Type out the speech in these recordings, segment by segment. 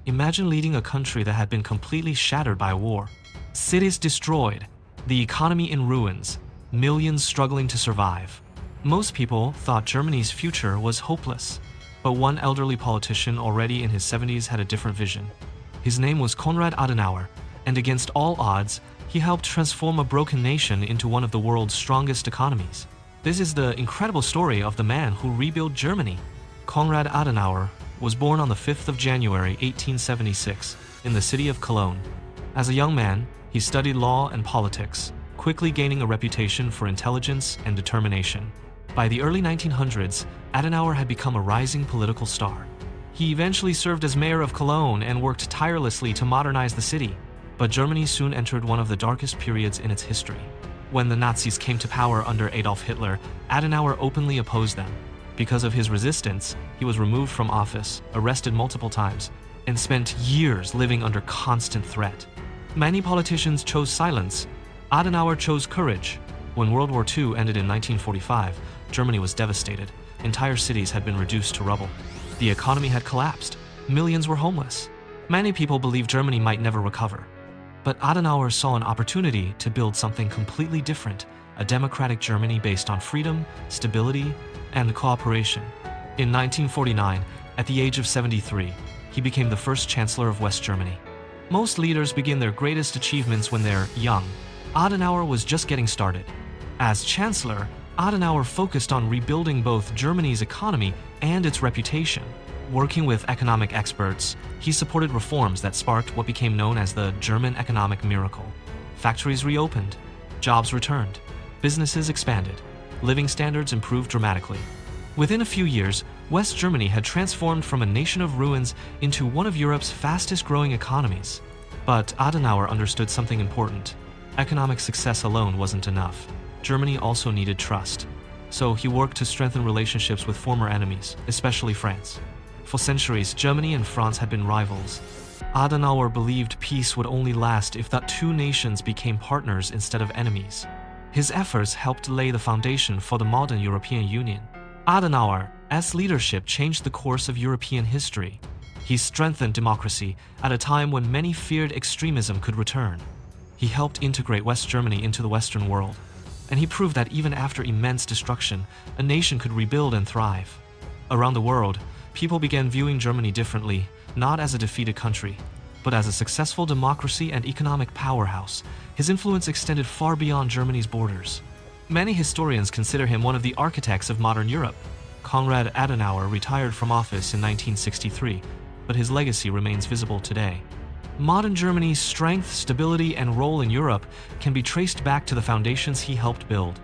Imagine leading a country that had been completely shattered by war. Cities destroyed, the economy in ruins, millions struggling to survive. Most people thought Germany's future was hopeless. But one elderly politician already in his 70s had a different vision. His name was Konrad Adenauer, and against all odds, he helped transform a broken nation into one of the world's strongest economies. This is the incredible story of the man who rebuilt Germany. Konrad Adenauer was born on the 5th of January 1876 in the city of Cologne. As a young man, he studied law and politics, quickly gaining a reputation for intelligence and determination. By the early 1900s, Adenauer had become a rising political star. He eventually served as mayor of Cologne and worked tirelessly to modernize the city. But Germany soon entered one of the darkest periods in its history. When the Nazis came to power under Adolf Hitler, Adenauer openly opposed them. Because of his resistance, he was removed from office, arrested multiple times, and spent years living under constant threat. Many politicians chose silence. Adenauer chose courage. When World War II ended in 1945, Germany was devastated. Entire cities had been reduced to rubble. The economy had collapsed. Millions were homeless. Many people believed Germany might never recover. But Adenauer saw an opportunity to build something completely different, a democratic Germany based on freedom, stability, and cooperation. In 1949, at the age of 73, he became the first Chancellor of West Germany. Most leaders begin their greatest achievements when they're young. Adenauer was just getting started. As Chancellor, Adenauer focused on rebuilding both Germany's economy and its reputation. Working with economic experts, he supported reforms that sparked what became known as the German economic miracle. Factories reopened, jobs returned, businesses expanded, living standards improved dramatically. Within a few years, West Germany had transformed from a nation of ruins into one of Europe's fastest-growing economies. But Adenauer understood something important. Economic success alone wasn't enough. Germany also needed trust. So he worked to strengthen relationships with former enemies, especially France. For centuries, Germany and France had been rivals. Adenauer believed peace would only last if the two nations became partners instead of enemies. His efforts helped lay the foundation for the modern European Union. Adenauer's leadership changed the course of European history. He strengthened democracy at a time when many feared extremism could return. He helped integrate West Germany into the Western world. And he proved that even after immense destruction, a nation could rebuild and thrive. Around the world, people began viewing Germany differently, not as a defeated country, but as a successful democracy and economic powerhouse. His influence extended far beyond Germany's borders. Many historians consider him one of the architects of modern Europe. Konrad Adenauer retired from office in 1963, but his legacy remains visible today. Modern Germany's strength, stability, and role in Europe can be traced back to the foundations he helped build.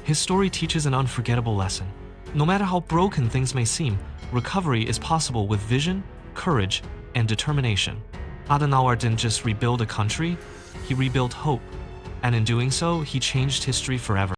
His story teaches an unforgettable lesson. No matter how broken things may seem, recovery is possible with vision, courage, and determination. Adenauer didn't just rebuild a country, he rebuilt hope. And in doing so, he changed history forever.